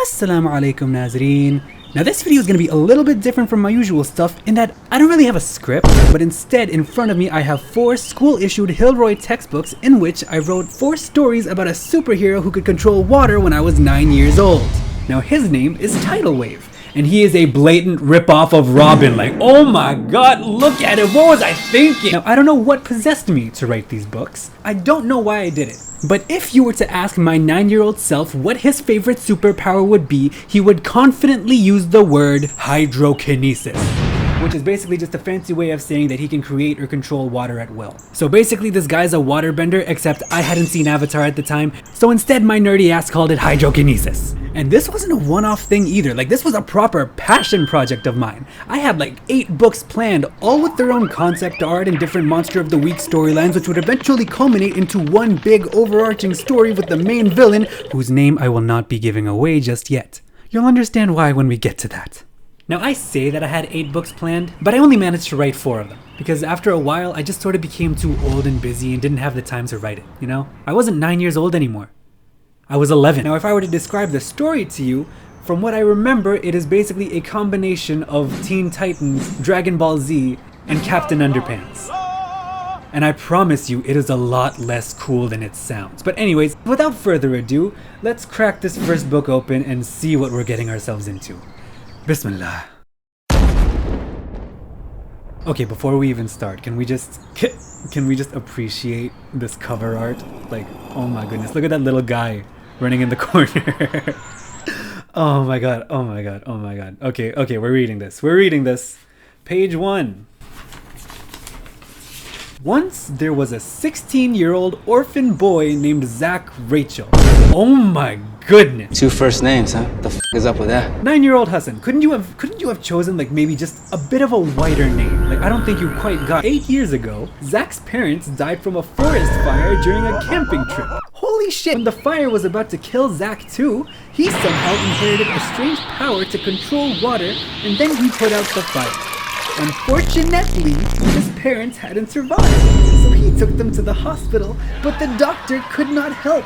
Assalamu alaikum Nazreen. Now this video is going to be a little bit different from my usual stuff in that I don't really have a script, but instead in front of me I have 4 school-issued Hilroy textbooks in which I wrote 4 stories about a superhero who could control water when I was 9 years old. Now his name is Tidal Wave, and he is a blatant ripoff of Robin. Like, oh my god, look at it, what was I thinking? Now I don't know what possessed me to write these books. I don't know why I did it. But if you were to ask my 9-year-old self what his favorite superpower would be, he would confidently use the word hydrokinesis, which is basically just a fancy way of saying that he can create or control water at will. So basically this guy's a waterbender, except I hadn't seen Avatar at the time, so instead my nerdy ass called it hydrokinesis. And this wasn't a one-off thing either, like this was a proper passion project of mine. I had like 8 books planned, all with their own concept art and different Monster of the Week storylines, which would eventually culminate into one big overarching story with the main villain, whose name I will not be giving away just yet. You'll understand why when we get to that. Now I say that I had 8 books planned, but I only managed to write 4 of them, because after a while I just sort of became too old and busy and didn't have the time to write it, you know? I wasn't 9 years old anymore. I was 11. Now if I were to describe the story to you, from what I remember, it is basically a combination of Teen Titans, Dragon Ball Z, and Captain Underpants. And I promise you, it is a lot less cool than it sounds. But anyways, without further ado, let's crack this first book open and see what we're getting ourselves into. Bismillah. Okay, before we even start, can we just appreciate this cover art? Like, oh my goodness, look at that little guy running in the corner. Oh my god, oh my god, oh my god. Okay, we're reading this. Page 1. Once there was a 16-year-old orphan boy named Zach Rachel. Oh my goodness. 2 first names, huh? The f is up with that? 9-year-old Hassan, couldn't you have chosen like maybe just a bit of a whiter name? Like I don't think you quite got. 8 years ago, Zach's parents died from a forest fire during a camping trip. Holy shit, when the fire was about to kill Zach too, he somehow inherited a strange power to control water, and then he put out the fire. Unfortunately, his parents hadn't survived, so he took them to the hospital, but the doctor could not help.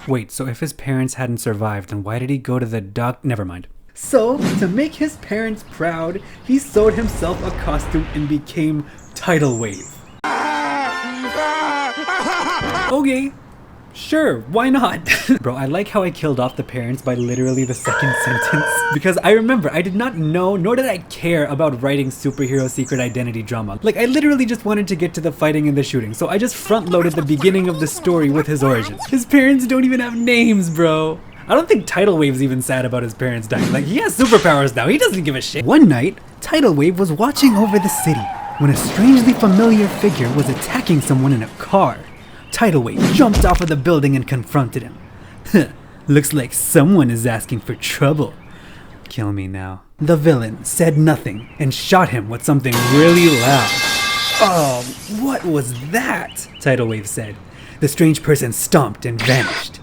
Wait, so if his parents hadn't survived, then why did he go to the Never mind. So, to make his parents proud, he sewed himself a costume and became Tidal Wave. Okay, sure, why not? Bro, I like how I killed off the parents by literally the second sentence. Because I remember, I did not know, nor did I care about writing superhero secret identity drama. Like, I literally just wanted to get to the fighting and the shooting, so I just front-loaded the beginning of the story with his origins. His parents don't even have names, bro. I don't think Tidal Wave's even sad about his parents dying. Like, he has superpowers now, he doesn't give a shit. One night, Tidal Wave was watching over the city when a strangely familiar figure was attacking someone in a car. Tidal Wave jumped off of the building and confronted him. Looks like someone is asking for trouble. Kill me now. The villain said nothing and shot him with something really loud. Oh, what was that? Tidal Wave said. The strange person stomped and vanished.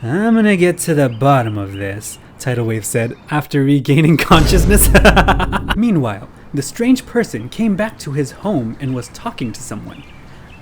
I'm gonna get to the bottom of this, Tidal Wave said after regaining consciousness. Meanwhile, the strange person came back to his home and was talking to someone.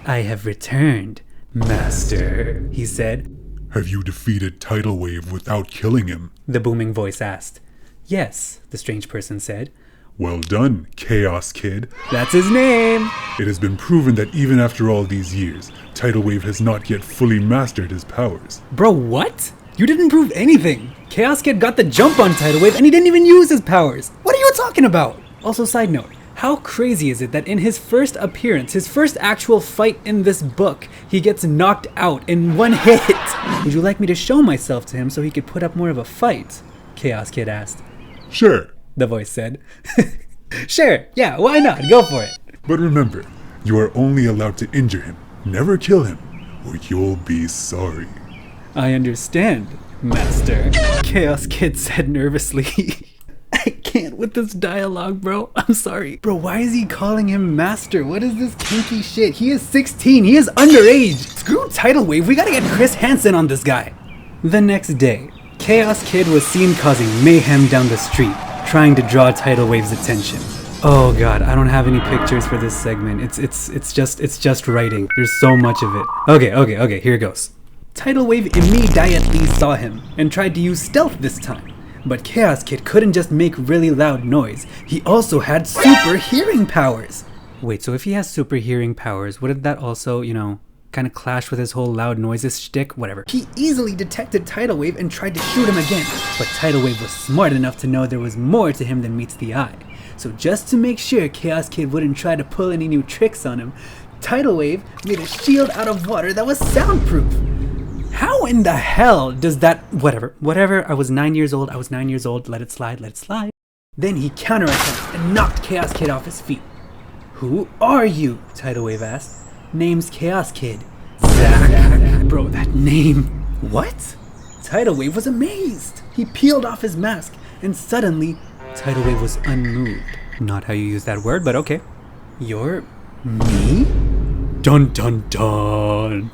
I have returned, Master, he said. Have you defeated Tidal Wave without killing him? The booming voice asked. Yes, the strange person said. Well done, Chaos Kid. That's his name! It has been proven that even after all these years, Tidal Wave has not yet fully mastered his powers. Bro, what? You didn't prove anything. Chaos Kid got the jump on Tidal Wave and he didn't even use his powers. What are you talking about? Also, side note, how crazy is it that in his first appearance, his first actual fight in this book, he gets knocked out in one hit? Would you like me to show myself to him so he could put up more of a fight? Chaos Kid asked. Sure, the voice said. Sure, yeah, why not? Go for it. But remember, you are only allowed to injure him. Never kill him, or you'll be sorry. I understand, Master, Chaos Kid said nervously. I can't with this dialogue, bro. I'm sorry. Bro, why is he calling him Master? What is this kinky shit? He is 16. He is underage. Screw Tidal Wave. We gotta get Chris Hansen on this guy. The next day, Chaos Kid was seen causing mayhem down the street, trying to draw Tidal Wave's attention. Oh god, I don't have any pictures for this segment. It's just writing. There's so much of it. Okay, here goes. Tidal Wave immediately saw him and tried to use stealth this time. But Chaos Kid couldn't just make really loud noise. He also had super hearing powers. Wait, so if he has super hearing powers, wouldn't that also, kind of clash with his whole loud noises shtick? Whatever. He easily detected Tidal Wave and tried to shoot him again. But Tidal Wave was smart enough to know there was more to him than meets the eye. So just to make sure Chaos Kid wouldn't try to pull any new tricks on him, Tidal Wave made a shield out of water that was soundproof. How in the hell does that... Whatever, I was 9 years old, let it slide. Then he counterattacked and knocked Chaos Kid off his feet. Who are you? Tidal Wave asked. Name's Chaos Kid. Zach. Bro, that name. What? Tidal Wave was amazed. He peeled off his mask and suddenly Tidal Wave was unmoved. Not how you use that word, but okay. You're me? Dun dun dun.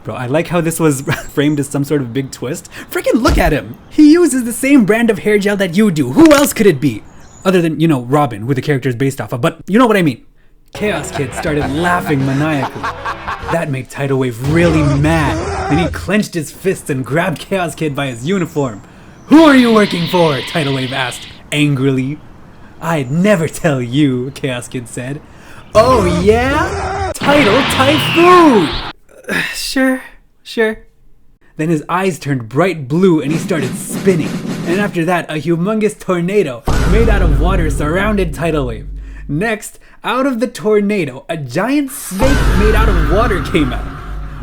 Bro, I like how this was framed as some sort of big twist. Freaking look at him! He uses the same brand of hair gel that you do. Who else could it be? Other than, Robin, who the character is based off of, but you know what I mean. Chaos Kid started laughing maniacally. That made Tidal Wave really mad. Then he clenched his fists and grabbed Chaos Kid by his uniform. Who are you working for? Tidal Wave asked angrily. I'd never tell you, Chaos Kid said. Oh yeah? Tidal Typhoon! Sure. Then his eyes turned bright blue and he started spinning. And after that, a humongous tornado made out of water surrounded Tidal Wave. Next, out of the tornado, a giant snake made out of water came out.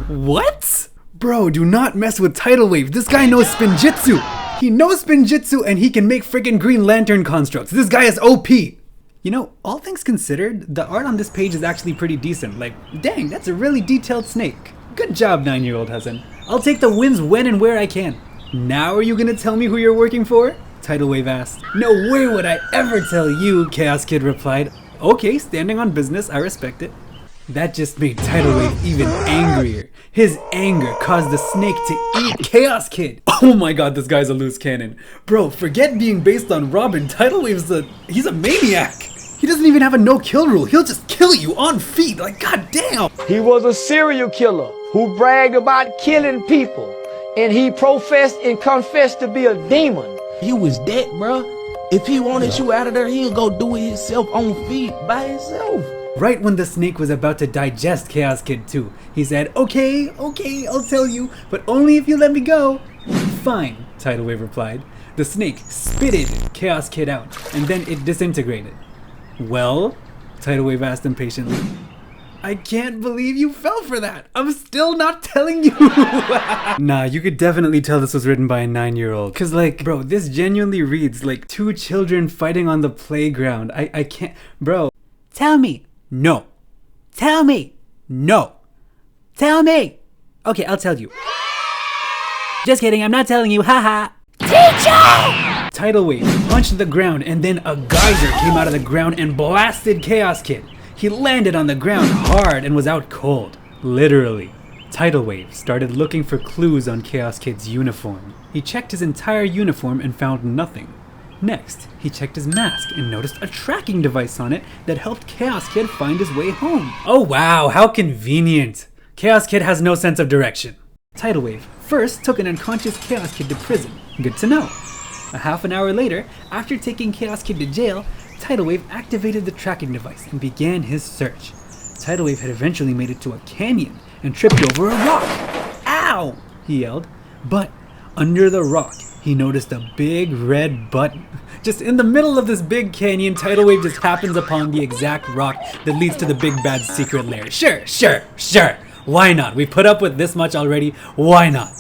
What? Bro, do not mess with Tidal Wave. This guy knows spinjitzu. He knows spinjitzu and he can make freaking Green Lantern constructs. This guy is OP. All things considered, the art on this page is actually pretty decent. Like, dang, that's a really detailed snake. Good job, 9-year-old Hassan. I'll take the wins when and where I can. Now are you gonna tell me who you're working for? Tidal Wave asked. No way would I ever tell you, Chaos Kid replied. Okay, standing on business, I respect it. That just made Tidal Wave even angrier. His anger caused the snake to eat Chaos Kid. Oh my god, this guy's a loose cannon. Bro, forget being based on Robin. Tidal Wave's he's a maniac. He doesn't even have a no-kill rule. He'll just kill you on feet. Like, goddamn. He was a serial killer who bragged about killing people. And he professed and confessed to be a demon. He was dead, bro. If he wanted you out of there, he'll go do it himself on feet by himself. Right when the snake was about to digest Chaos Kid too, he said, okay, I'll tell you, but only if you let me go. Fine, Tidal Wave replied. The snake spitted Chaos Kid out, and then it disintegrated. Well? Tidal Wave asked impatiently. I can't believe you fell for that. I'm still not telling you. Nah, you could definitely tell this was written by a 9-year-old. Cause bro, this genuinely reads like two children fighting on the playground. I can't, bro. Tell me. No. Tell me. No. Tell me. Okay, I'll tell you. Just kidding, I'm not telling you, haha. Teacher! Tidal Wave punched the ground and then a geyser came out of the ground and blasted Chaos Kid. He landed on the ground hard and was out cold. Literally. Tidal Wave started looking for clues on Chaos Kid's uniform. He checked his entire uniform and found nothing. Next, he checked his mask and noticed a tracking device on it that helped Chaos Kid find his way home. Oh wow, how convenient. Chaos Kid has no sense of direction. Tidal Wave first took an unconscious Chaos Kid to prison. Good to know. A half an hour later, after taking Chaos Kid to jail, Tidal Wave activated the tracking device and began his search. Tidal Wave had eventually made it to a canyon and tripped over a rock. Ow! He yelled. But under the rock, he noticed a big red button. Just in the middle of this big canyon, Tidal Wave just happens upon the exact rock that leads to the big bad secret lair. Sure. Why not? We put up with this much already. Why not?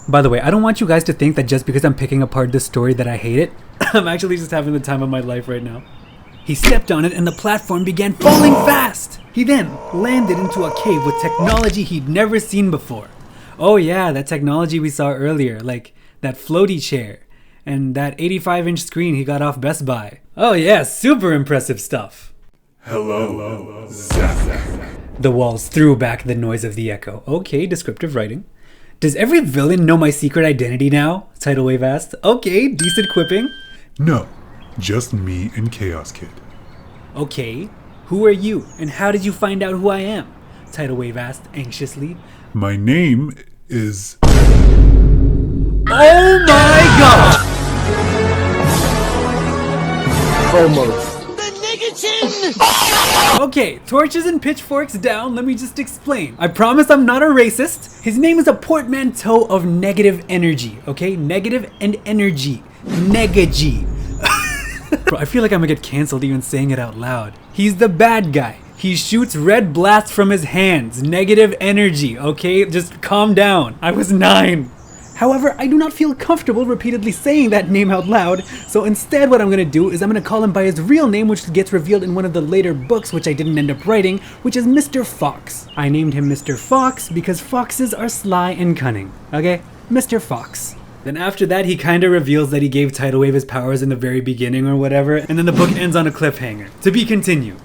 By the way, I don't want you guys to think that just because I'm picking apart this story that I hate it. I'm actually just having the time of my life right now. He stepped on it and the platform began falling fast. He then landed into a cave with technology he'd never seen before. Oh yeah, that technology we saw earlier, like that floaty chair and that 85-inch screen he got off Best Buy. Oh yeah, super impressive stuff. Hello, Zach. The walls threw back the noise of the echo. Okay, descriptive writing. Does every villain know my secret identity now? Tidal Wave asked. Okay, decent quipping. No, just me and Chaos Kid. Okay, who are you and how did you find out who I am? Tidal Wave asked anxiously. My name is... Oh my god! foremost. Okay, torches and pitchforks down, let me just explain. I promise I'm not a racist. His name is a portmanteau of negative energy, okay? Negative and energy. Negagy. Bro, I feel like I'm gonna get canceled even saying it out loud. He's the bad guy. He shoots red blasts from his hands. Negative energy, okay? Just calm down. I was 9. However, I do not feel comfortable repeatedly saying that name out loud, so instead what I'm gonna do is I'm gonna call him by his real name, which gets revealed in one of the later books, which I didn't end up writing, which is Mr. Fox. I named him Mr. Fox because foxes are sly and cunning, okay? Mr. Fox. Then after that, he kinda reveals that he gave Tidal Wave his powers in the very beginning or whatever, and then the book ends on a cliffhanger. To be continued.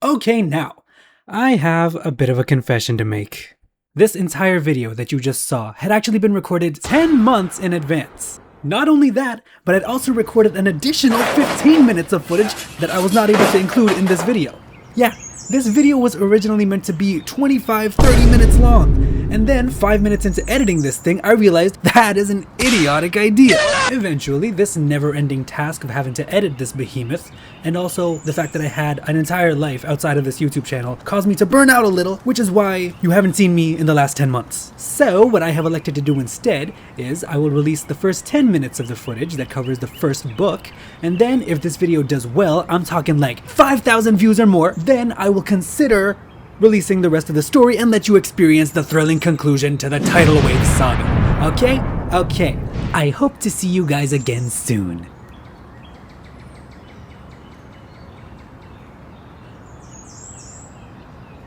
Okay, now, I have a bit of a confession to make. This entire video that you just saw had actually been recorded 10 months in advance. Not only that, but I'd also recorded an additional 15 minutes of footage that I was not able to include in this video. Yeah, this video was originally meant to be 25-30 minutes long. And then 5 minutes into editing this thing, I realized that is an idiotic idea. Eventually, this never-ending task of having to edit this behemoth, and also the fact that I had an entire life outside of this YouTube channel, caused me to burn out a little, which is why you haven't seen me in the last 10 months. So what I have elected to do instead is I will release the first 10 minutes of the footage that covers the first book, and then if this video does well, I'm talking like 5,000 views or more, then I will consider releasing the rest of the story and let you experience the thrilling conclusion to the Tidal Wave saga. Okay? Okay. I hope to see you guys again soon.